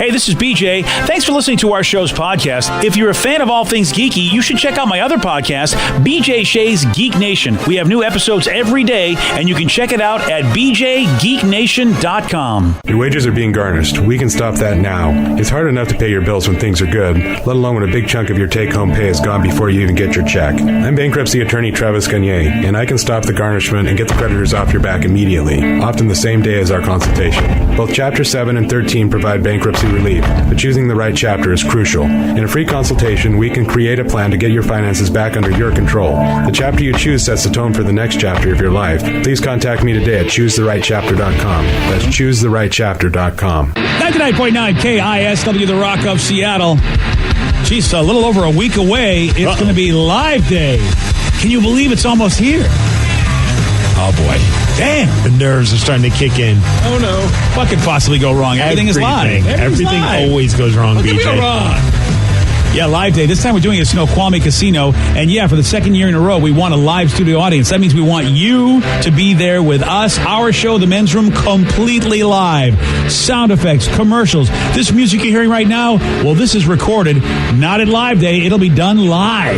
Hey, this is BJ. Thanks for listening to our show's podcast. If you're a fan of all things geeky, you should check out my other podcast, BJ Shea's Geek Nation. We have new episodes every day, and you can check it out at bjgeeknation.com. Your wages are being garnished. We can stop that now. It's hard enough to pay your bills when things are good, let alone when a big chunk of your take-home pay is gone before you even get your check. I'm bankruptcy attorney Travis Gagne, and I can stop the garnishment and get the creditors off your back immediately, often the same day as our consultation. Both Chapter 7 and 13 provide bankruptcy relief, but choosing the right chapter is crucial. In a free consultation, we can create a plan to get your finances back under your control. The chapter you choose sets the tone for the next chapter of your life. Please contact me today at choosetherightchapter.com. That's choosetherightchapter.com. 99.9 KISW, The Rock of Seattle. Geez, a little over a week away. It's going to be Live Day. Can you believe it's almost here? Oh, boy. Damn. The nerves are starting to kick in. Oh, no. What could possibly go wrong? Everything is live. Everything always goes wrong, BJ. Go wrong? Yeah, Live Day. This time we're doing it at Snoqualmie Casino. And yeah, for the second year in a row, we want a live studio audience. That means we want you to be there with us. Our show, The Men's Room, completely live. Sound effects, commercials. This music you're hearing right now, well, this is recorded. Not at Live Day. It'll be done live.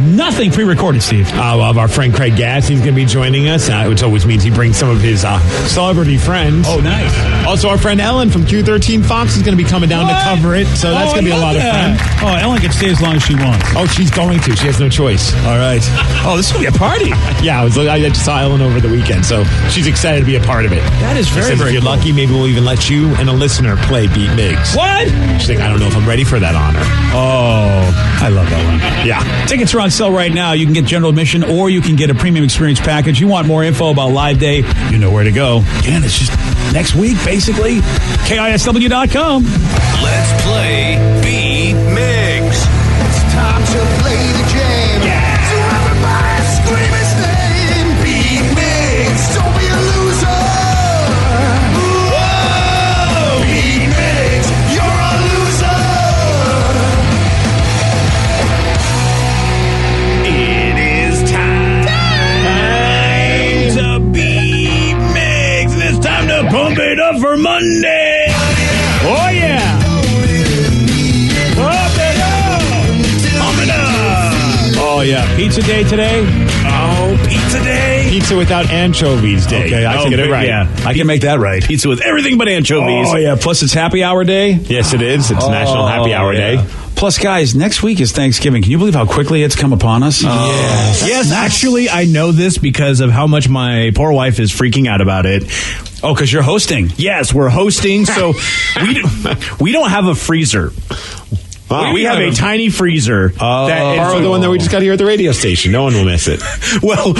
Nothing pre-recorded, Steve. Our friend Craig Gass, he's going to be joining us, which always means he brings some of his celebrity friends. Oh, nice. Also, our friend Ellen from Q13 Fox is going to be coming down to cover it, so that's going to be a lot of fun. Oh, Ellen can stay as long as she wants. Oh, she's going to. She has no choice. All right. Oh, this is going to be a party. Yeah, I just saw Ellen over the weekend, so she's excited to be a part of it. That is very, very If you're cool. lucky, maybe we'll even let you and a listener play Beat Migs. What? She's like, I don't know if I'm ready for that honor. Oh, I love that one. Yeah. Tickets are on sale right now. You can get general admission or you can get a premium experience package. You want more info about Live Day, you know where to go. Again, it's just next week, basically. KISW.com. Let's play Beat Migs. It's time to play the game. Yeah. So everybody scream his name. Beat Migs. Don't be a loser. Whoa. Beat Migs. You're a loser. It is time to beat Migs. And it's time to pump it up for Monday. Oh, yeah. Pump it up. Pump it up. Oh, yeah. Pizza day today? Oh, pizza day. Pizza without anchovies day. Okay, I can get it right. Yeah. I can make that right. Pizza with everything but anchovies. Oh, yeah. Plus, it's happy hour day. Yes, it is. It's National Happy Hour Day. Plus, guys, next week is Thanksgiving. Can you believe how quickly it's come upon us? Yes, actually, I know this because of how much my poor wife is freaking out about it. Oh, because you're hosting. Yes, we're hosting, so we don't have a freezer. We have a tiny freezer. Borrow the one that we just got here at the radio station. No one will miss it. Well,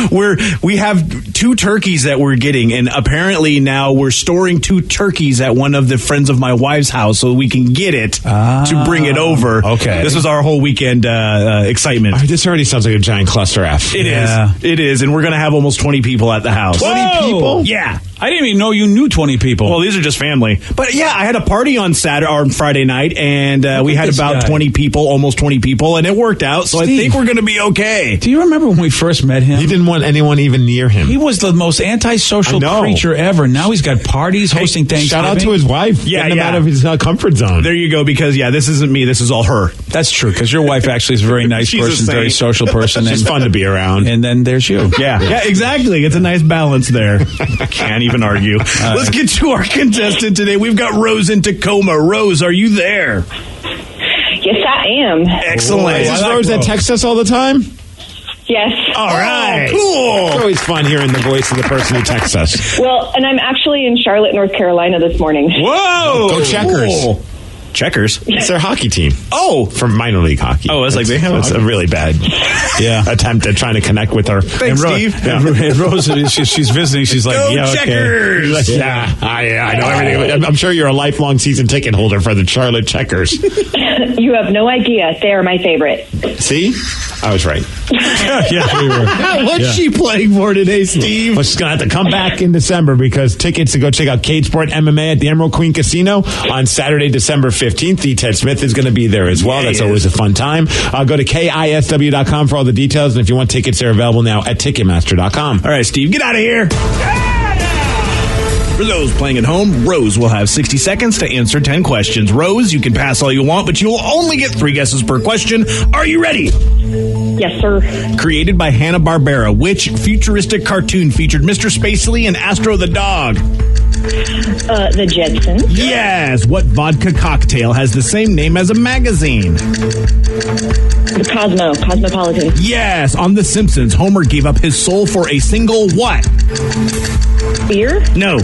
we have 2 turkeys that we're getting, and apparently now we're storing 2 turkeys at one of the friends of my wife's house so we can get it to bring it over. Okay. This was our whole weekend excitement. This already sounds like a giant cluster F. It is, and we're going to have almost 20 people at the house. 20 people? Yeah. I didn't even know you knew 20 people. Well, these are just family. But yeah, I had a party on Friday night, and we had about 20 people, almost 20 people, and it worked out. So Steve, I think we're going to be okay. do you remember when we first met him? He didn't want anyone even near him. He was the most antisocial creature ever. Now he's got parties, hosting Thanksgiving. Shout out to his wife. Yeah, getting him out of his comfort zone. There you go, because, this isn't me. This is all her. That's true, because your wife actually is a very nice She's a person, saint. very social person. She's fun to be around. And then there's you. Yeah, exactly. It's a nice balance there. Can't even argue. Let's get to our contestant today. We've got Rose in Tacoma. Rose, are you there? Yes, I am. Excellent. Is this Rose that texts us all the time? Yes. All right. Cool. It's always fun hearing the voice of the person who texts us. Well, and I'm actually in Charlotte, North Carolina this morning. Whoa. Go Checkers. Cool. Checkers? It's their hockey team. Oh. From minor league hockey. Oh, it's like they have It's a really bad attempt at trying to connect with her. Thanks, Steve. And Rose, she's visiting. She's like, Go yeah, Checkers. Okay. Yeah, I know everything. I'm sure you're a lifelong season ticket holder for the Charlotte Checkers. You have no idea. They are my favorite. See? I was right. Yeah, we were. What's she playing for today, Steve? Well, she's going to have to come back in December because tickets to go check out Cage Sport MMA at the Emerald Queen Casino on Saturday, December 15th. The Ted Smith is going to be there as well. That's always a fun time. Go to KISW.com for all the details. And if you want tickets, they're available now at Ticketmaster.com. All right, Steve, get out of here. For those playing at home, Rose will have 60 seconds to answer 10 questions. Rose, you can pass all you want, but you will only get 3 guesses per question. Are you ready? Yes, sir. Created by Hanna-Barbera, which futuristic cartoon featured Mr. Spacely and Astro the dog? The Jetsons. Yes. What vodka cocktail has the same name as a magazine? The Cosmopolitan. Yes. On The Simpsons, Homer gave up his soul for a single what? Beer. No.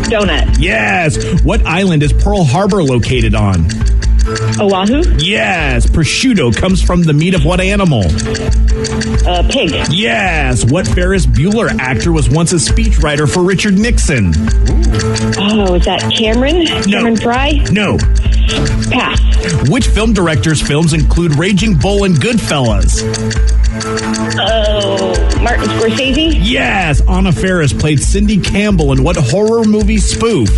Donut. Yes. What island is Pearl Harbor located on? Oahu. Yes. Prosciutto comes from the meat of what animal? Pig. Yes. What Ferris Bueller actor was once a speechwriter for Richard Nixon? Oh, is that Cameron? Cameron Fry? No. Pass. Which film director's films include Raging Bull and Goodfellas? Oh, Martin Scorsese? Yes. Anna Faris played Cindy Campbell in what horror movie spoof?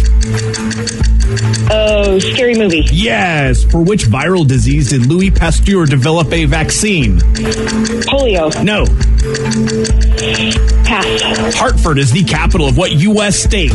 Oh, Scary Movie. Yes. For which viral disease did Louis Pasteur develop a vaccine? Polio. No. Pass. Hartford is the capital of what U.S. state?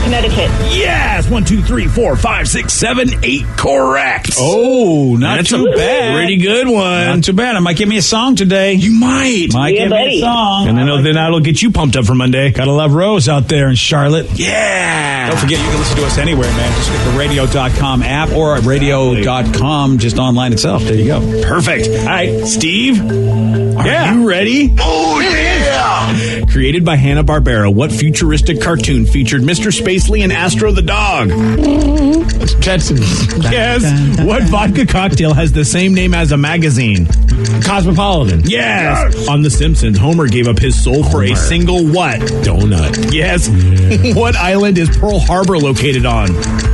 Connecticut. Yes. 1, 2, 3, 4, 5, 6, 7, 8. Correct. Oh, not too bad. Pretty good one. Not too bad. I might give me a song today. You might. Might Yeah, give me buddy. a song. And I know then that'll get you pumped up for Monday. Gotta love Rose out there in Charlotte. Yeah. Don't forget, you can listen to us anywhere, man. Just get the radio.com app or radio.com just online itself. There you go. Perfect. All right, Steve, are you ready? Oh, yeah! Created by Hanna-Barbera, what futuristic cartoon featured Mr. Spacely and Astro the dog? Jetsons. Yes. What vodka cocktail has the same name as a magazine? Cosmopolitan. Yes. On The Simpsons, Homer gave up his soul for a single what? Donut. Yes. What island is Pearl Harbor located on?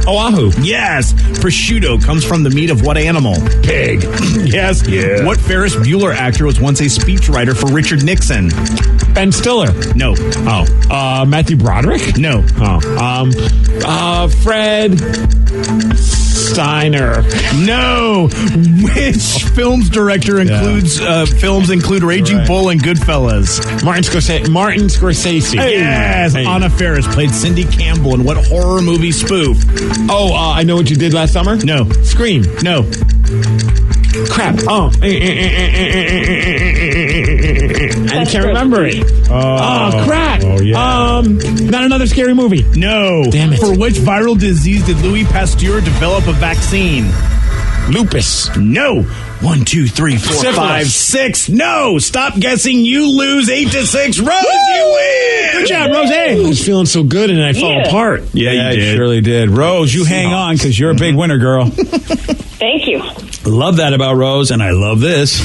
Oahu. Yes. Prosciutto comes from the meat of what animal? Pig. Yes. Yeah. What Ferris Bueller actor was once a speechwriter for Richard Nixon? Ben Stiller. No. Oh. Matthew Broderick? No. Oh. Fred Steiner. No. Which film's director includes films include Raging Bull and Goodfellas? Martin Scorsese. Yes. Hey. Anna Faris played Cindy Campbell in what horror movie spoof? Oh, I Know What You Did Last Summer? No. Scream. No. Crap. Oh. I can't remember it. Oh, crap. Oh, yeah. Not another scary movie. No. Damn it. For which viral disease did Louis Pasteur develop a vaccine? Lupus. No. 1, 2, 3, 4, Syphilis. 5, 6. No. Stop guessing. You lose 8-6. Rose, you win. Good job, Rose. I was feeling so good and I fell apart. Yeah, you it did. surely did. Rose, you hang on because you're a big winner, girl. Thank you. Love that about Rose, and I love this.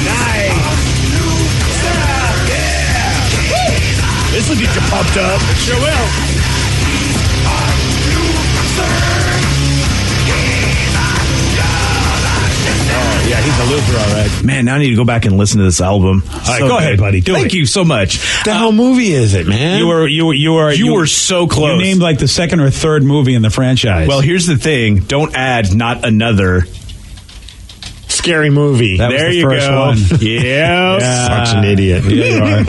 Nice. This will get you pumped up. It sure will. Oh, yeah, he's a loser, all right. Man, now I need to go back and listen to this album. All right, go ahead, buddy. Do Thank it. you so much. The hell movie is it, man? You were so close. You named like the second or third movie in the franchise. Well, here's the thing. Don't add not another. Scary movie. That was There the you first go. one. Yeah. Such an idiot. Yeah, you are.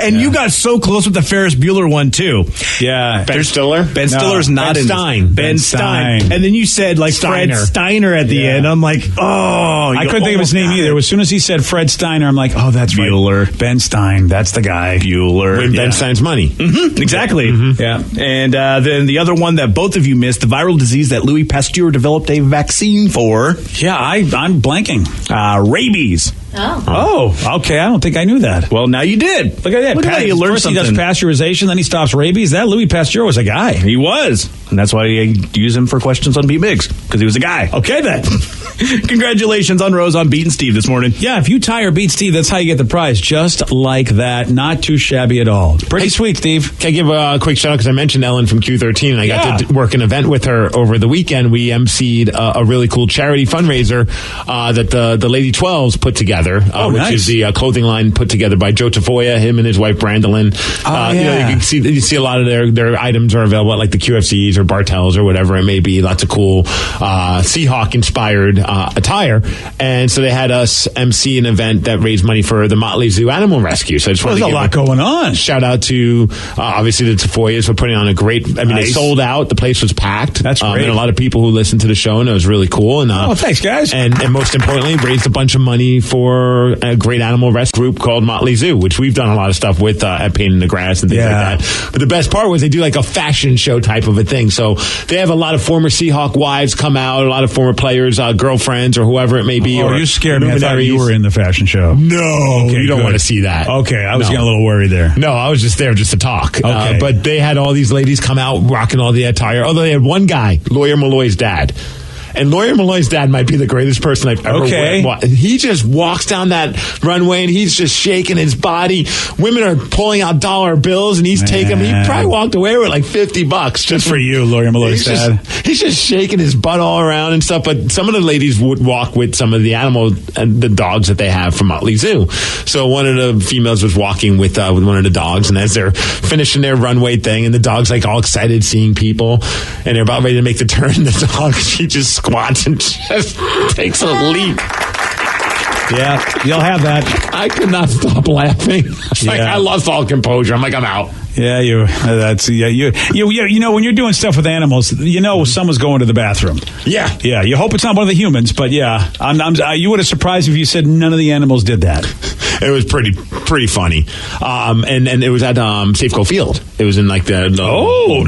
And you got so close with the Ferris Bueller one, too. Yeah. Ben Stiller? Ben Stiller's not Ben in Stein. this. Ben Stein. And then you said like Steiner. Fred Steiner at the Yeah. end. I'm like, oh. I couldn't think of his name either. As soon as he said Fred Steiner, I'm like, oh, that's Bueller. right. Ben Stein. That's the guy. Bueller. With Yeah. Ben Stein's money. Exactly. Yeah. And then the other one that both of you missed, the viral disease that Louis Pasteur developed a vaccine for, Yeah, I'm blanking. rabies. Oh, okay. I don't think I knew that. Well, now you did. Look at that. Look at that. You learned First something. he does pasteurization, then he stops rabies. That Louis Pasteur was a guy. He was. And that's why you use him for questions on Beat Migs, because he was a guy. Okay, then. Congratulations on Rose on Beat and Steve this morning. Yeah, if you tie or beat Steve, that's how you get the prize. Just like that. Not too shabby at all. Pretty sweet, Steve. Can I give a quick shout out because I mentioned Ellen from Q13 and I got to work an event with her over the weekend. We emceed a really cool charity fundraiser that the Lady 12s put together. Together, which nice. is the clothing line put together by Joe Tafoya, him and his wife Brandolyn. You see a lot of their items are available at like the QFCs or Bartels or whatever it may be. Lots of cool Seahawk inspired attire. And so they had us MC an event that raised money for the Motley Zoo Animal Rescue. So I just wanted There's to a lot going on. Shout out to obviously the Tafoyas for putting on a great. I mean, they sold out. The place was packed. That's great. And a lot of people who listened to the show, and it was really cool. And thanks, guys. And most importantly, raised a bunch of money for a great animal rescue group called Motley Zoo, which we've done a lot of stuff with at Pain in the Grass and things like that. But the best part was they do like a fashion show type of a thing. So they have a lot of former Seahawk wives come out, a lot of former players, girlfriends, or whoever it may be. Or you scared me. I thought you were in the fashion show. No, you don't want to see that. Okay, I was getting a little worried there. No, I was just there just to talk. Okay. But they had all these ladies come out rocking all the attire. Although they had one guy, Lawyer Malloy's dad. And Lawyer Malloy's dad might be the greatest person I've ever met. He just walks down that runway and he's just shaking his body. Women are pulling out dollar bills and he's taking them. He probably walked away with like $50 just for you, Lawyer Malloy's dad. He's just shaking his butt all around and stuff. But some of the ladies would walk with some of the the dogs that they have from Motley Zoo. So one of the females was walking with one of the dogs, and as they're finishing their runway thing, and the dog's like all excited seeing people, and they're about ready to make the turn, the dog, she just squats and just takes a leap. Yeah, you'll have that. I could not stop laughing. I lost all composure. I'm like, I'm out. Yeah, you know when you're doing stuff with animals, someone's going to the bathroom. Yeah. You hope it's not one of the humans, but yeah, you would have surprised if you said none of the animals did that. It was pretty funny, and it was at Safeco Field. It was in like the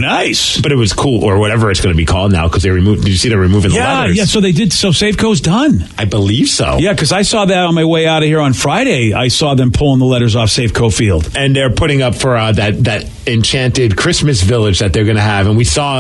nice. But it was cool, or whatever it's going to be called now, because they removed. Did you see they're removing the letters? Yeah. So they did. So Safeco's done. I believe so. Yeah, because I saw that on my way out of here on Friday. I saw them pulling the letters off Safeco Field, and they're putting up for that enchanted Christmas village that they're going to have. And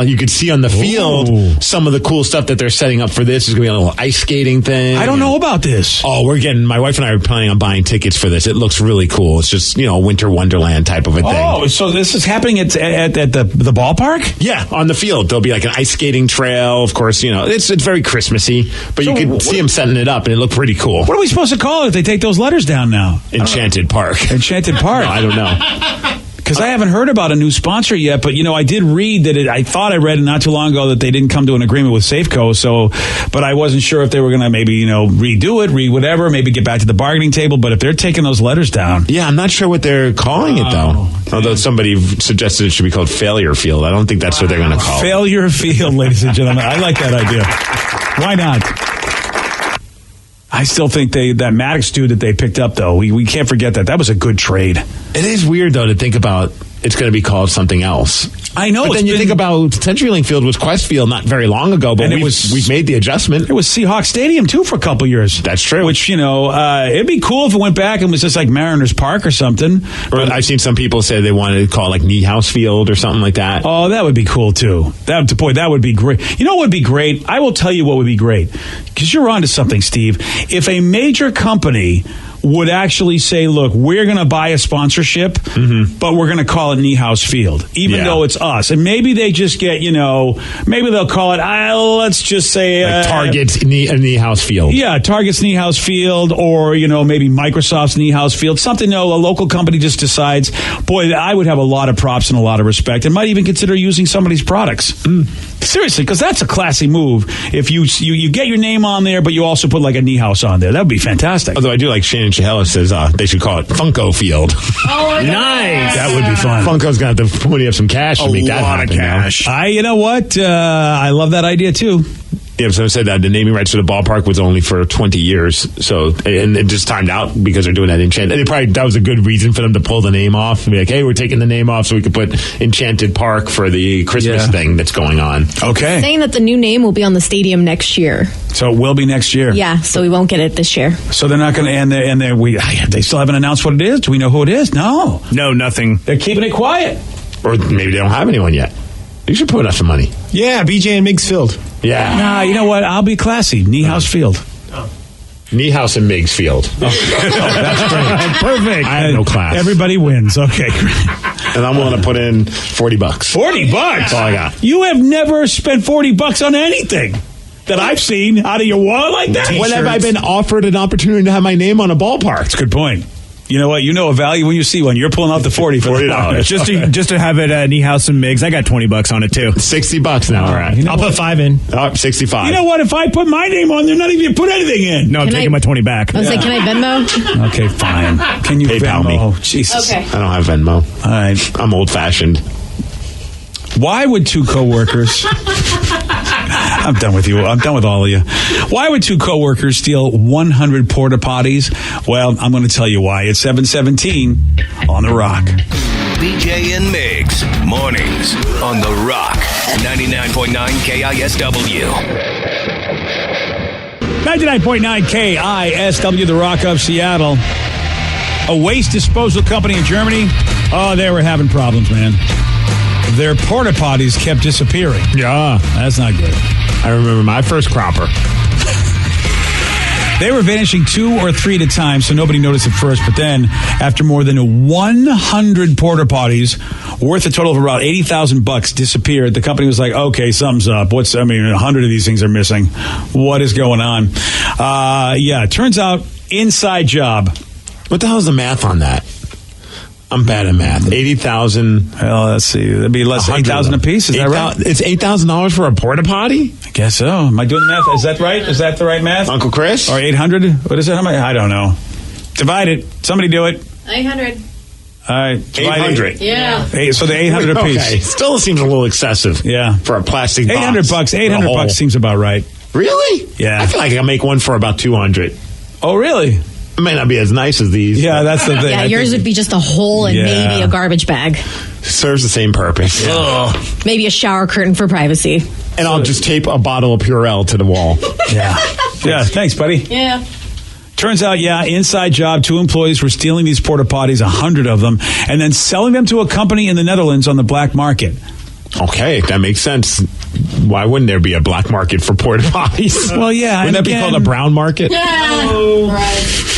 you could see on the field some of the cool stuff that they're setting up for this. There's going to be a little ice skating thing. I don't know about this. Oh, my wife and I are planning on buying tickets for this. It looks really cool. It's just, winter wonderland type of a thing. Oh, so this is happening at the ballpark? Yeah, on the field. There'll be like an ice skating trail. Of course, it's very Christmassy, but you can see them setting it up and it looked pretty cool. What are we supposed to call it if they take those letters down now? Enchanted Park. Enchanted Park. No, I don't know. Because I haven't heard about a new sponsor yet, but I did read that I thought I read it not too long ago that they didn't come to an agreement with Safeco. So, but I wasn't sure if they were going to maybe redo it, whatever, maybe get back to the bargaining table. But if they're taking those letters down, yeah, I'm not sure what they're calling it though. Although somebody suggested it should be called Failure Field. I don't think that's what they're going to call it. Failure Field, ladies and gentlemen. I like that idea. Why not? I still think that Maddox dude that they picked up, though, we can't forget that. That was a good trade. It is weird, though, to think about it's going to be called something else. I know. But then you think about CenturyLink Field was Quest Field not very long ago, but we've made the adjustment. It was Seahawks Stadium, too, for a couple years. That's true. Which, it'd be cool if it went back and was just like Mariners Park or something. Or I've seen some people say they wanted to call it like Niehaus Field or something like that. Oh, that would be cool, too. That would be great. You know what would be great? I will tell you what would be great. Because you're onto something, Steve. If a major company would actually say, look, we're going to buy a sponsorship, but we're going to call it Niehaus Field, even though it's us. And maybe they just get, maybe they'll call it, let's just say... like Target's Niehaus Field. Yeah, Target's Niehaus Field, or, maybe Microsoft's Niehaus Field. Something, a local company just decides, boy, I would have a lot of props and a lot of respect, and might even consider using somebody's products. Seriously, because that's a classy move. If you get your name on there, but you also put like a Niehaus on there. That would be fantastic. Although I do like Shannon Chihela says they should call it Funko Field. Oh, nice. That would be fun. Funko's going to have to pony up some cash to make that happen. A lot of cash. You know what? I love that idea, too. Yeah, so I said that the naming rights for the ballpark was only for 20 years. So, and it just timed out because they're doing that Enchanted. That was a good reason for them to pull the name off. Be like, hey, we're taking the name off so we could put Enchanted Park for the Christmas thing that's going on. Okay. Saying that the new name will be on the stadium next year. So it will be next year. Yeah, so we won't get it this year. So they're not going to, they still haven't announced what it is? Do we know who it is? No, nothing. They're keeping it quiet. Or maybe they don't have anyone yet. You should put up some money. Yeah, BJ and Miggs Field. Yeah. Nah, you know what? I'll be classy. Niehaus Field. Niehaus and Miggs Field. That's great. Perfect. I have no class. Everybody wins. Okay, great. And I'm willing to put in $40. $40? That's all I got. You have never spent $40 on anything. that I've seen out of your wallet like that. When have I been offered an opportunity to have my name on a ballpark? That's a good point. You know what? You know a value when you see one. You're pulling out the $40 just to have it at Niehaus and Miggs. I got $20 on it too. $60 now. All right. You know I'll put 5 in. 65. You know what? If I put my name on, they're not even going to put anything in. No, I'm taking my 20 back. I was like, can I Venmo? Okay, fine. Can you PayPal me? Oh, Jesus. Okay. I don't have Venmo. All right. I'm old-fashioned. Why would two coworkers... I'm done with you. I'm done with all of you. Why would two coworkers steal 100 porta potties? Well, I'm going to tell you why. It's 7:17 on The Rock. BJ and Migs, mornings on The Rock, 99.9 KISW. 99.9 KISW, The Rock of Seattle. A waste disposal company in Germany. Oh, they were having problems, man. Their porta potties kept disappearing. Yeah. That's not good. I remember my first cropper. They were vanishing 2 or 3 at a time, so nobody noticed at first. But then, after more than 100 porta potties, worth a total of about $80,000 disappeared, the company was like, okay, something's up. 100 of these things are missing. What is going on? Yeah, it turns out, inside job. What the hell is the math on that? I'm bad at math. 80,000. Well, let's see. That'd be less than 8,000 a piece. Is that right? It's $8,000 for a porta potty? I guess so. Am I doing the math? Is that right? Is that the right math? Uncle Chris? Or 800? What is it? How many? I don't know. Divide it. Somebody do it. 800. All right. 800. Yeah. So the 800 a piece. Okay. Still seems a little excessive. Yeah. For a plastic box. $800. $800 seems about right. Really? Yeah. I feel like I can make one for about 200. Oh, really? It may not be as nice as these. Yeah, that's the thing. Yeah, yours would be just a hole and maybe a garbage bag. Serves the same purpose. Yeah. Maybe a shower curtain for privacy. And I'll just tape a bottle of Purell to the wall. Yeah. Yeah, thanks, buddy. Yeah. Turns out, inside job, 2 employees were stealing these porta potties, 100 of them, and then selling them to a company in the Netherlands on the black market. Okay, that makes sense. Why wouldn't there be a black market for porta potties? Well, yeah. Wouldn't that be called a brown market? Right.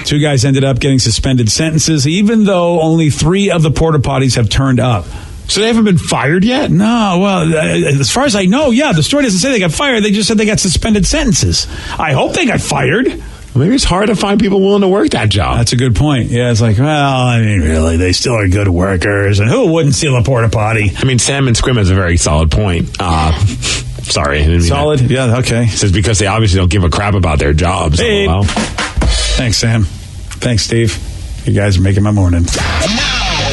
2 guys ended up getting suspended sentences, even though only 3 of the porta potties have turned up. So they haven't been fired yet? No, well, as far as I know, the story doesn't say they got fired. They just said they got suspended sentences. I hope they got fired. Maybe it's hard to find people willing to work that job. That's a good point. Yeah, it's like, well, I mean, really, they still are good workers. And who wouldn't steal a porta potty? I mean, Sam and Scrim has a very solid point. Sorry. I didn't mean solid? that. Yeah, okay. It says because they obviously don't give a crap about their jobs. Hey. LOL. Thanks, Sam. Thanks, Steve. You guys are making my morning.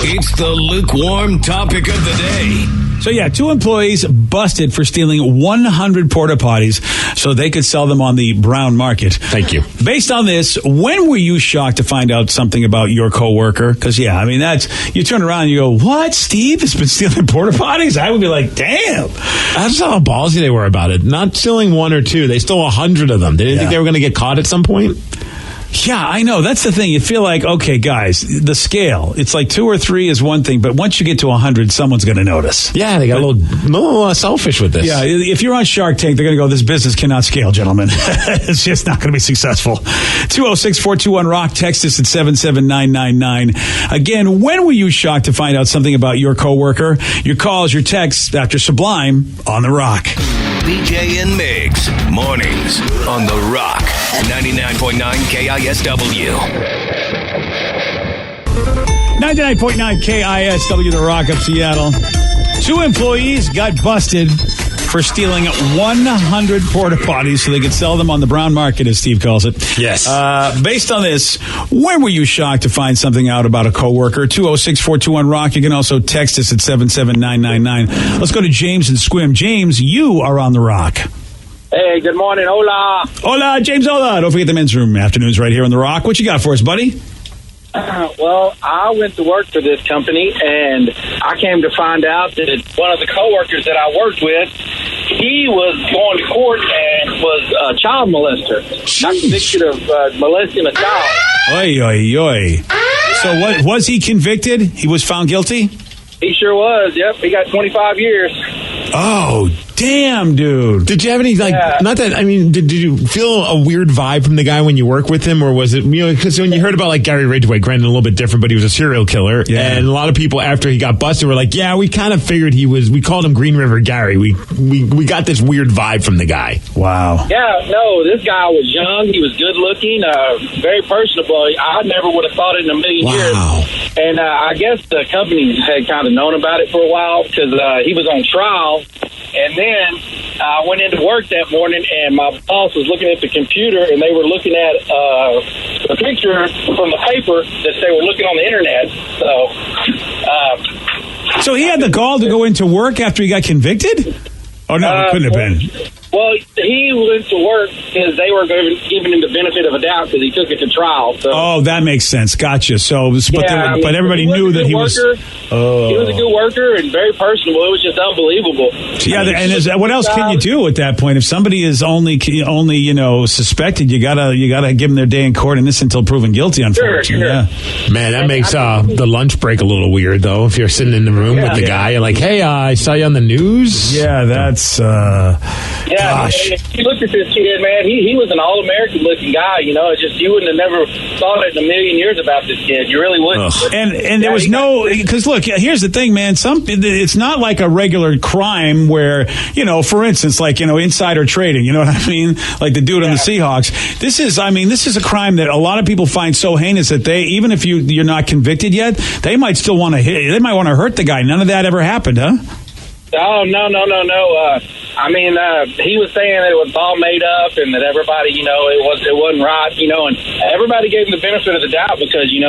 It's the lukewarm topic of the day. So, 2 employees busted for stealing 100 porta potties so they could sell them on the brown market. Thank you. Based on this, when were you shocked to find out something about your coworker? Because, you turn around and you go, what? Steve has been stealing porta potties? I would be like, damn. That's how ballsy they were about it. Not stealing 1 or 2. They stole 100 of them. They didn't think they were going to get caught at some point? Yeah, I know. That's the thing. You feel like, okay, guys, the scale, it's like 2 or 3 is one thing, but once you get to 100, someone's going to notice. Yeah, they got a little selfish with this. Yeah, if you're on Shark Tank, they're going to go, this business cannot scale, gentlemen. It's just not going to be successful. 206-421-ROCK, text us at 77999. Again, when were you shocked to find out something about your coworker? Your calls, your texts after Sublime on The Rock. BJ and Migs, mornings on The Rock, 99.9 KISW. 99.9 KISW, The Rock of Seattle. 2 employees got busted for stealing 100 porta potties so they could sell them on the brown market, as Steve calls it. Yes. Based on this, when were you shocked to find something out about a coworker? 206-421-ROCK. You can also text us at 77999. Let's go to James and Squim. James, you are on The Rock. Hey, good morning. Hola. Hola, James. Hola. Don't forget the men's room afternoons right here on The Rock. What you got for us, buddy? Well, I went to work for this company, and I came to find out that one of the coworkers that I worked with, he was going to court and was a child molester. Not convicted of molesting a child. Oy, oy, oy. So what was he convicted? He was found guilty? He sure was. Yep, he got 25 years. Oh, Damn, dude. Did you have any, not that, I mean, did you feel a weird vibe from the guy when you worked with him, or was it, because when you heard about, like, Gary Ridgway, granted a little bit different, but he was a serial killer, and a lot of people after he got busted were like, yeah, we kind of figured we called him Green River Gary. We got this weird vibe from the guy. Wow. Yeah, no, this guy was young. He was good looking, very personable. I never would have thought it in a million years. And I guess the company had kind of known about it for a while because he was on trial. And then I went into work that morning, and my boss was looking at the computer, and they were looking at a picture from the paper that they were looking on the internet. So he had the gall to go into work after he got convicted? Oh, no, it couldn't have been. Well, he went to work because they were giving him the benefit of a doubt because he took it to trial. So. Oh, that makes sense. Gotcha. So, but everybody knew that he was. He was a good worker and very personable. It was just unbelievable. Yeah, and what else can you do at that point? If somebody is only suspected, you gotta give them their day in court and this until proven guilty. Unfortunately, sure. Yeah. Man, that makes the lunch break a little weird though. If you're sitting in the room with the guy, you're like, "Hey, I saw you on the news." Yeah, that's. Gosh. If you looked at this kid, man, he was an all-American looking guy. It's just you wouldn't have never thought it in a million years about this kid. You really wouldn't. And there was no, because look, here's the thing, man. It's not like a regular crime where, for instance, like, insider trading. You know what I mean? Like the dude on the Seahawks. This is a crime that a lot of people find so heinous that even if you're not convicted yet, they might still want to they might want to hurt the guy. None of that ever happened, huh? Oh, no. He was saying that it was all made up and that everybody, it wasn't right, and everybody gave him the benefit of the doubt because, he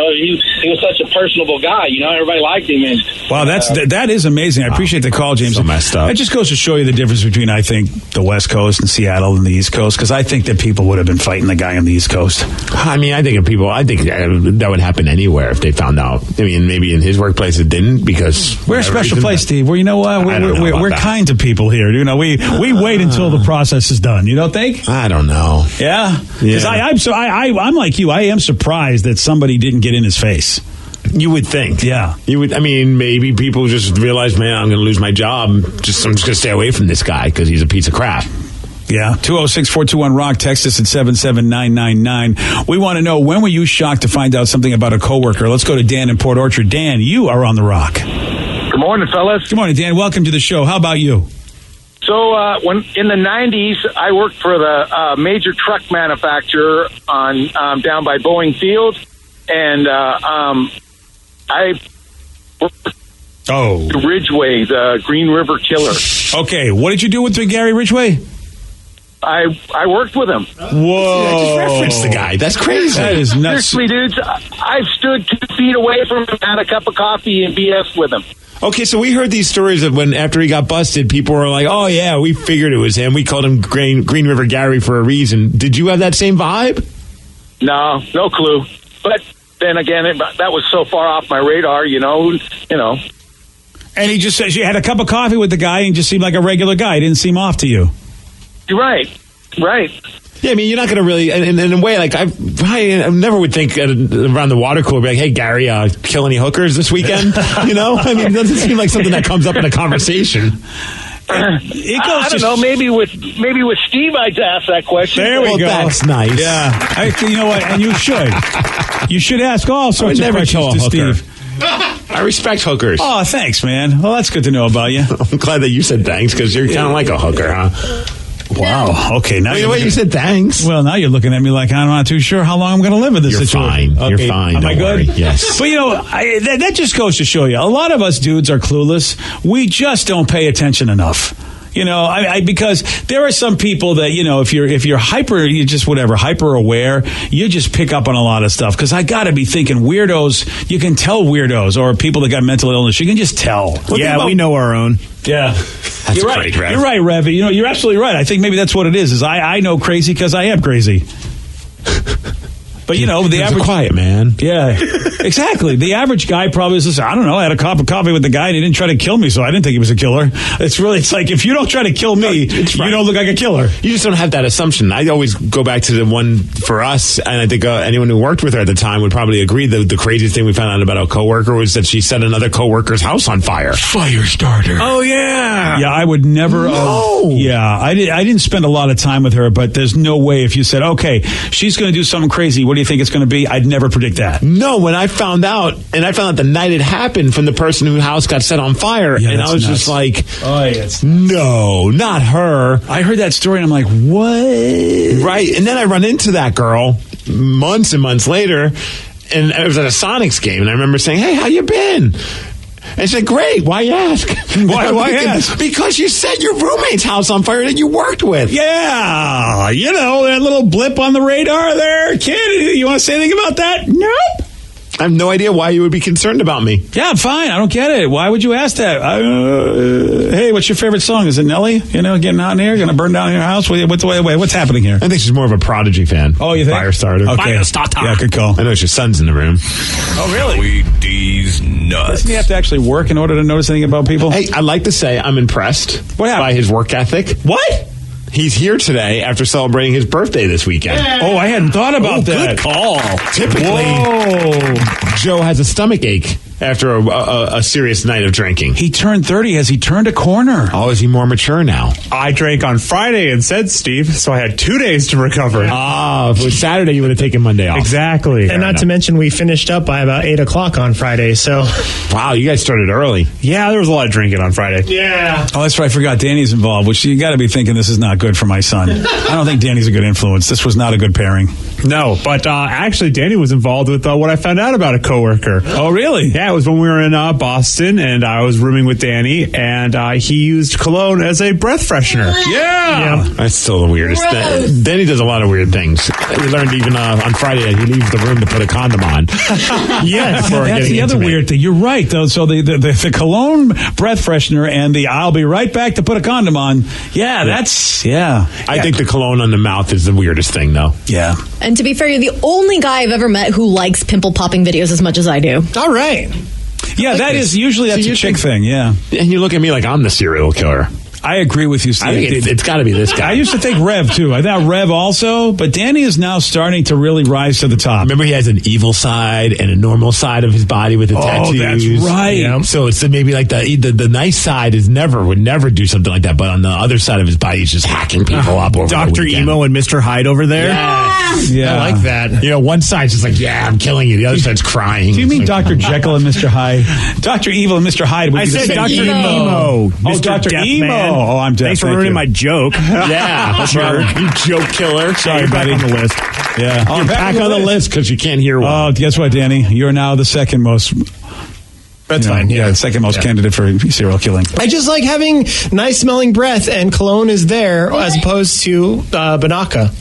was such a personable guy, everybody liked him. And, wow, that is amazing. I appreciate the call, James. So messed up. It just goes to show you the difference between, I think, the West Coast and Seattle and the East Coast, because I think that people would have been fighting the guy on the East Coast. I think that would happen anywhere if they found out. I mean, maybe in his workplace it didn't because... We're a special place, Steve. Well, you know what? We're kind to people here. We wait until the process is done. You don't think? I don't know. Yeah? Because I'm like you. I am surprised that somebody didn't get in his face. You would think. Yeah. You would. I mean, maybe people just realize, man, I'm going to lose my job. I'm just going to stay away from this guy because he's a piece of crap. Yeah, 206-421-ROCK, text us at 77999. We want to know, when were you shocked to find out something about a coworker? Let's go to Dan in Port Orchard. Dan, you are on the Rock. Good morning, fellas. Good morning, Dan. Welcome to the show. How about you? So when in the 90s, I worked for the major truck manufacturer on down by Boeing Field, and I worked with Ridgway, the Green River Killer. Okay, what did you do with Gary Ridgway? I worked with him. Whoa! I just referenced the guy. That's crazy. That is nuts. Seriously, dudes, I've stood 2 feet away from him, had a cup of coffee, and BS with him. Okay, so we heard these stories of when after he got busted, people were like, "Oh yeah, we figured it was him. We called him Green River Gary for a reason." Did you have that same vibe? No clue. But then again, that was so far off my radar, you know. And he just says you had a cup of coffee with the guy and just seemed like a regular guy. He didn't seem off to you. You're right. Yeah, I mean, you're not going to really, in a way, like, I never would think around the water cooler, be like, "Hey, Gary, kill any hookers this weekend?" You know? I mean, it doesn't seem like something that comes up in a conversation. I don't know. Maybe with Steve, I'd ask that question. There we go. That's nice. Yeah. You know what? And you should. You should ask all sorts of questions to Steve. I respect hookers. Oh, thanks, man. Well, that's good to know about you. I'm glad that you said thanks, because you're kind of like a hooker, huh? Wow. Okay. Now you said thanks. Well, now you're looking at me like I'm not too sure how long I'm going to live in this situation. Fine. Okay. You're fine. Am I good? Worry. Yes. But that just goes to show you, a lot of us dudes are clueless. We just don't pay attention enough. Because there are some people that, if you're hyper aware, you just pick up on a lot of stuff. Because I got to be thinking weirdos, you can tell weirdos, or people that got mental illness, you can just tell. Well, we know our own. Yeah. That's you're right. Great, Rev. You're right, Rev. You're absolutely right. I think maybe that's what it is I know crazy because I am crazy. But, the average... quiet, man. Yeah, exactly. The average guy probably says, I don't know, I had a cup of coffee with the guy and he didn't try to kill me, so I didn't think he was a killer. It's like, if you don't try to kill me, you don't look like a killer. You just don't have that assumption. I always go back to the one for us, and I think anyone who worked with her at the time would probably agree that the craziest thing we found out about a coworker was that she set another coworker's house on fire. Fire starter. Oh, yeah. Yeah, I would never... I didn't spend a lot of time with her, but there's no way if you said, okay, she's going to do something crazy, what do you think it's going to be? I'd never predict that. No, when I found out, the night it happened from the person whose house got set on fire, and I was just like, no, not her. I heard that story, and I'm like, what? Right, and then I run into that girl months and months later, and it was at a Sonics game, and I remember saying, hey, how you been? And she said, great, why ask? Why ask? Because you set your roommate's house on fire that you worked with. Yeah, that little blip on the radar there. Kid, you want to say anything about that? Nope. I have no idea why you would be concerned about me. Yeah, fine. I don't get it. Why would you ask that? Hey, what's your favorite song? Is it Nelly? Getting out in here? Going to burn down your house? What's happening here? I think she's more of a Prodigy fan. Oh, you think? Firestarter. Okay. Firestarter. Yeah, good call. I know your son's in the room. Oh, really? D's nuts. Doesn't he have to actually work in order to notice anything about people? Hey, I'd like to say I'm impressed by his work ethic. What? He's here today after celebrating his birthday this weekend. Oh, I hadn't thought about that. Good call. Typically, Joe has a stomach ache after a serious night of drinking. He turned 30. Has he turned a corner? Oh, is he more mature now? I drank on Friday instead, Steve, so I had 2 days to recover. If it was Saturday, you would have taken Monday off. Exactly. And not to mention, we finished up by about 8 o'clock on Friday, so... Wow, you guys started early. Yeah, there was a lot of drinking on Friday. Yeah. Oh, that's right. I forgot Danny's involved, which you got to be thinking this is not good for my son. I don't think Danny's a good influence. This was not a good pairing. No, but actually, Danny was involved with what I found out about a coworker. Oh, really? Yeah, it was when we were in Boston, and I was rooming with Danny, and he used cologne as a breath freshener. Yeah. That's still the weirdest thing. Danny does a lot of weird things. We learned even on Friday that he leaves the room to put a condom on. Yes, that's the other weird thing. You're right, though. So the cologne breath freshener and the I'll be right back to put a condom on. Yeah, that's, I think the cologne on the mouth is the weirdest thing, though. Yeah. And to be fair, you're the only guy I've ever met who likes pimple popping videos as much as I do. All right. Yeah, that is usually that's a chick thing, yeah. And you look at me like I'm the serial killer. I agree with you, Steve. I think it's got to be this guy. I used to think Rev, too. I thought Rev also, but Danny is now starting to really rise to the top. Remember, he has an evil side and a normal side of his body with the tattoos. Oh, that's right. Yeah. So it's maybe like the nice side would never do something like that, but on the other side of his body, he's just hacking people up over Dr. Emo and Mr. Hyde over there. Yeah. I like that. One side's just like, yeah, I'm killing you. The other side's crying. Do you mean Dr. Jekyll and Mr. Hyde? Dr. Evil and Mr. Hyde would I be the said same. Dr. Emo. Oh, Mr. Dr. Death Emo. Man. Oh, I'm deaf. Thanks for ruining my joke. Yeah, sure. You joke killer. Sorry, back buddy. on the list. Yeah. You're back on the list because you can't hear one. Oh, guess what, Danny? You're now the second most... That's fine. Yeah, the second most candidate for serial killing. I just like having nice smelling breath, and cologne is there as opposed to Banaka.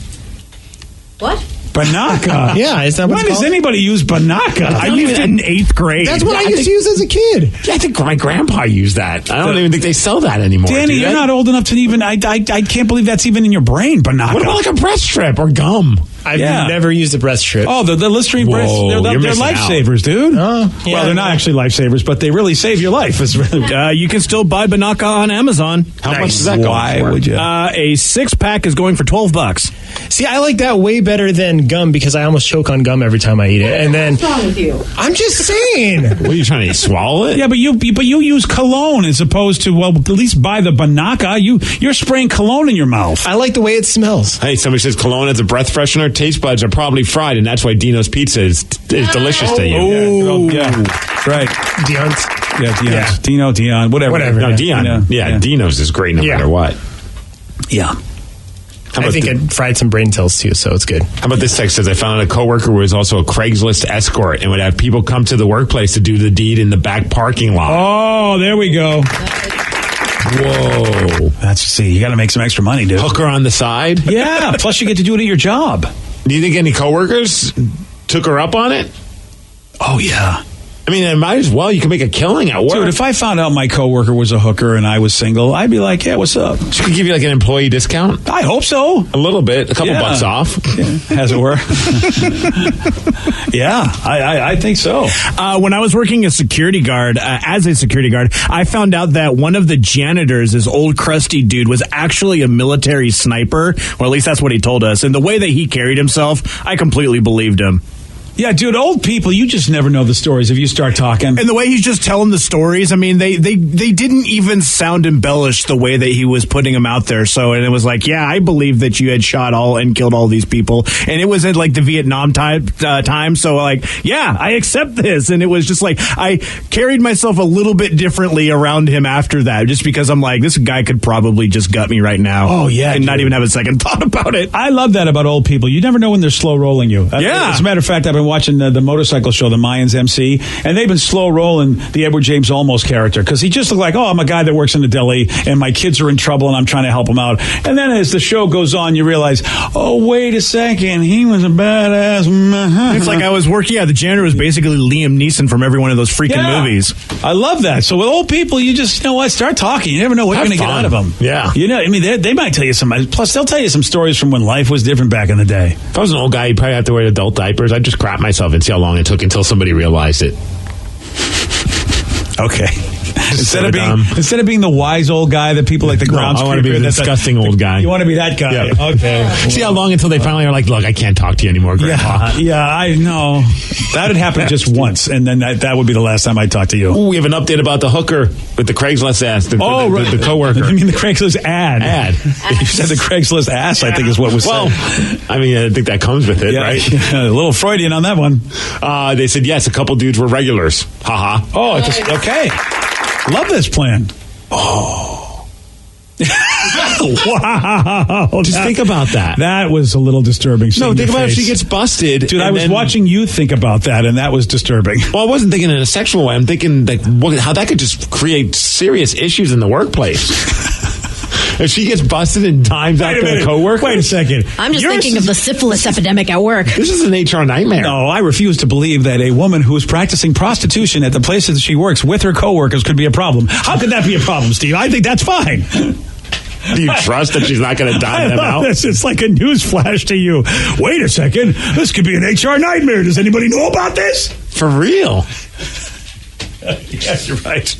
What? Banaka? Yeah, is that what When it's does called? anybody use Banaka? I used it in 8th grade. That's what I used to use as a kid. Yeah, I think my grandpa used that. I don't even think they sell that anymore. Danny, you're not old enough to even... I can't believe that's even in your brain, Banaka. What about like a breast strip or gum? I've never used a breast strip. Oh, the Listerine breasts, they're lifesavers, dude. Yeah, well, they're not actually lifesavers, but they really save your life. It's really, you can still buy Banaka on Amazon. How much does that go Why for? would you? A 6-pack is going for $12. See, I like that way better than gum because I almost choke on gum every time I eat it. And then What's wrong with you? I'm just saying. What are you trying to swallow it? Yeah, but you use cologne as opposed to, well, at least buy the Banaka. You're spraying cologne in your mouth. I like the way it smells. Hey, somebody says cologne as a breath freshener. Taste buds are probably fried, and that's why Dino's Pizza is delicious to you. Oh, yeah. Right. Dion's. Yeah, Dion's. Yeah. Dino, Dion, whatever. No, Dion. Yeah. Dino's is great no matter what. Yeah. I think it fried some brain cells too, so it's good. How about this text says, I found out a coworker who was also a Craigslist escort and would have people come to the workplace to do the deed in the back parking lot. Oh, there we go. Whoa. You got to make some extra money, dude. Hooker on the side? Yeah, plus you get to do it at your job. Do you think any coworkers took her up on it? Oh, yeah. I mean, might as well. You can make a killing at work. Dude, if I found out my coworker was a hooker and I was single, I'd be like, yeah, what's up? Should we give you like an employee discount? I hope so. A little bit. A couple bucks off. Yeah, as it were. Yeah, I think so. When I was working as a security guard, I found out that one of the janitors, this old crusty dude, was actually a military sniper, or at least that's what he told us. And the way that he carried himself, I completely believed him. Yeah, dude, old people, you just never know the stories if you start talking. And the way he's just telling the stories, I mean, they didn't even sound embellished the way that he was putting them out there. So, and it was like, yeah, I believe that you had shot all and killed all these people. And it was at like the Vietnam time. So like, yeah, I accept this. And it was just like, I carried myself a little bit differently around him after that, just because I'm like, this guy could probably just gut me right now. Oh, yeah. And not even have a second thought about it. I love that about old people. You never know when they're slow rolling you. Yeah. As a matter of fact, I've been watching the motorcycle show, the Mayans MC, and they've been slow rolling the Edward James Olmos character because he just looked like, oh, I'm a guy that works in the deli and my kids are in trouble and I'm trying to help them out. And then as the show goes on, you realize, oh, wait a second, he was a badass. It's like I was working, the janitor was basically Liam Neeson from every one of those freaking movies. I love that. So with old people, you just, you know what, start talking. You never know what you're going to get out of them. Yeah. You know, I mean, they might tell you some, plus they'll tell you some stories from when life was different back in the day. If I was an old guy, you'd probably have to wear adult diapers. I'd just crap myself and see how long it took until somebody realized it. Okay. Instead of being the wise old guy that people like the grounds. I want to be the disgusting old guy. You want to be that guy. Yeah. Okay. See how long until they finally are like, look, I can't talk to you anymore, Grandpa. Yeah, I know. That had happened just once, and then that would be the last time I talked to you. Ooh, we have an update about the hooker with the Craigslist ass, the coworker. I mean, the Craigslist ad. You said the Craigslist ass, I think is what was said. I mean, I think that comes with it, right? A little Freudian on that one. They said, yes, a couple dudes were regulars. Ha-ha. Oh, okay. Love this plan. Oh. Wow. Just think about that. That was a little disturbing. No, think about if she gets busted. Dude, I was watching you think about that, and that was disturbing. Well, I wasn't thinking in a sexual way. I'm thinking like how that could just create serious issues in the workplace. If she gets busted and times out to a coworker. Wait a second. I'm just thinking of the syphilis epidemic at work. This is an HR nightmare. No, I refuse to believe that a woman who is practicing prostitution at the places she works with her coworkers could be a problem. How could that be a problem, Steve? I think that's fine. Do you trust that she's not going to dime them out? It's like a news flash to you. Wait a second. This could be an HR nightmare. Does anybody know about this? For real? Yes, you're right.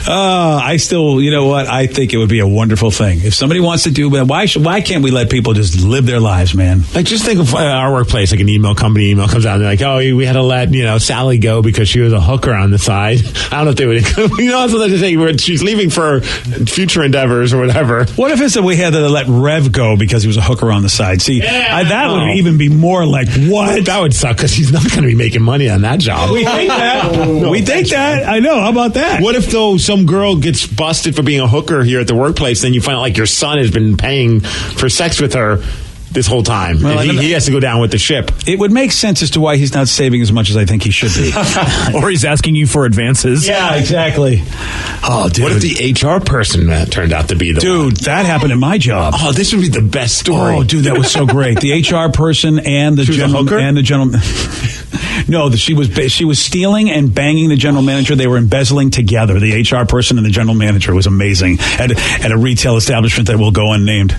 I still, you know what? I think it would be a wonderful thing if somebody wants to do. But why can't we let people just live their lives, man? Like, just think of our workplace. Like an email comes out and they're like, "Oh, we had to let Sally go because she was a hooker on the side." I don't know if they would. That's what they're saying. She's leaving for future endeavors or whatever. What if it's that we had to let Rev go because he was a hooker on the side? See, that would even be more like what? That would suck because he's not going to be making money on that job. We think that. We think that. I know. How about that? What if though some girl gets busted for being a hooker here at the workplace, then you find out like your son has been paying for sex with her this whole time. Well, and he has to go down with the ship. It would make sense as to why he's not saving as much as I think he should be. Or he's asking you for advances. Yeah, exactly. Oh, dude. What if the HR person turned out to be the one? Dude, that happened in my job. Oh, this would be the best story. Oh, dude, that was so great. The HR person and the gentleman. No, she was stealing and banging the general manager. They were embezzling together. The HR person and the general manager. It was amazing at a retail establishment that will go unnamed.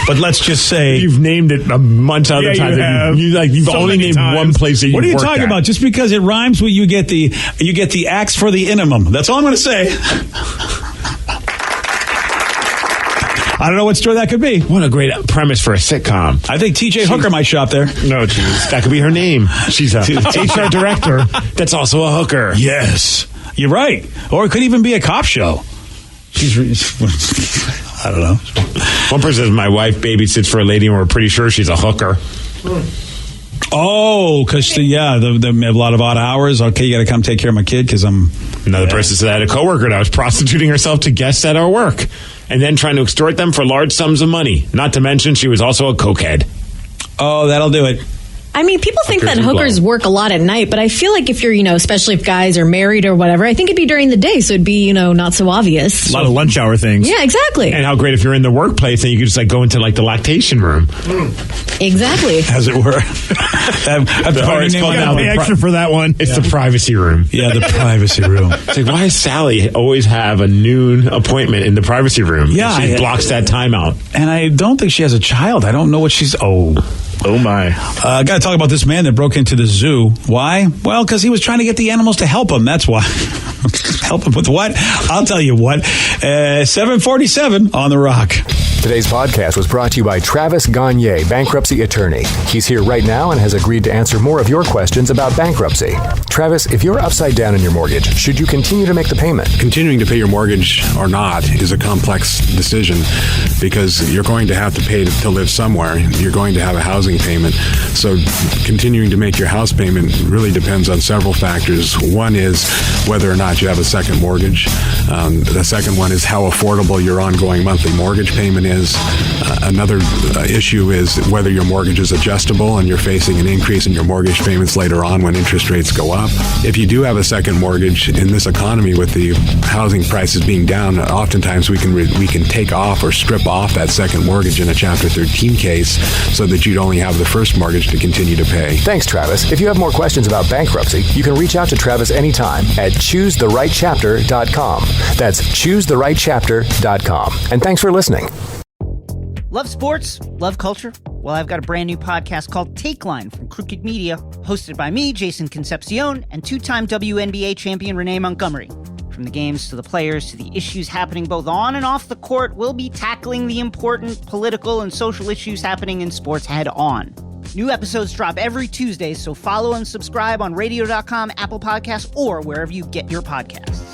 But let's just say you've named it a bunch of other times. You've so only named one place that you. What are you talking about? Just because it rhymes with you get the axe for the minimum. That's all I'm going to say. I don't know what store that could be. What a great premise for a sitcom. I think TJ Hooker might shop there. No, jeez. That could be her name. She's a HR director that's also a hooker. Yes. You're right. Or it could even be a cop show. I don't know. One person says, my wife babysits for a lady and we're pretty sure she's a hooker. Oh, because they have a lot of odd hours. Okay, you got to come take care of my kid because I'm... Another person said, I had a coworker that was prostituting herself to guests at our work and then trying to extort them for large sums of money. Not to mention she was also a cokehead. Oh, that'll do it. I mean, people think that hookers work a lot at night, but I feel like if you're, especially if guys are married or whatever, I think it'd be during the day, so it'd be, not so obvious. A lot of lunch hour things. Yeah, exactly. And how great if you're in the workplace and you could just go into the lactation room. Exactly. As it were. It's called now pay extra for that one. It's the privacy room. Yeah, the privacy room. It's why does Sally always have a noon appointment in the privacy room? Yeah. She blocks that time out. And I don't think she has a child. I don't know what she's... Oh, my. Got to talk about this man that broke into the zoo. Why? Well, because he was trying to get the animals to help him. That's why. Help him with what? I'll tell you what. 747 on The Rock. Today's podcast was brought to you by Travis Gagne, bankruptcy attorney. He's here right now and has agreed to answer more of your questions about bankruptcy. Travis, if you're upside down in your mortgage, should you continue to make the payment? Continuing to pay your mortgage or not is a complex decision because you're going to have to pay to live somewhere. You're going to have a housing payment. So continuing to make your house payment really depends on several factors. One is whether or not you have a second mortgage. The second one is how affordable your ongoing monthly mortgage payment is. Another issue is whether your mortgage is adjustable and you're facing an increase in your mortgage payments later on when interest rates go up. If you do have a second mortgage in this economy with the housing prices being down, oftentimes we can take off or strip off that second mortgage in a Chapter 13 case so that you'd only have the first mortgage to continue to pay. Thanks, Travis. If you have more questions about bankruptcy, you can reach out to Travis anytime at choosetherightchapter.com. That's choosetherightchapter.com. And thanks for listening. Love sports? Love culture? Well, I've got a brand new podcast called Take Line from Crooked Media, hosted by me, Jason Concepcion, and two-time WNBA champion Renee Montgomery. From the games to the players to the issues happening both on and off the court, we'll be tackling the important political and social issues happening in sports head on. New episodes drop every Tuesday, so follow and subscribe on radio.com, Apple Podcasts, or wherever you get your podcasts.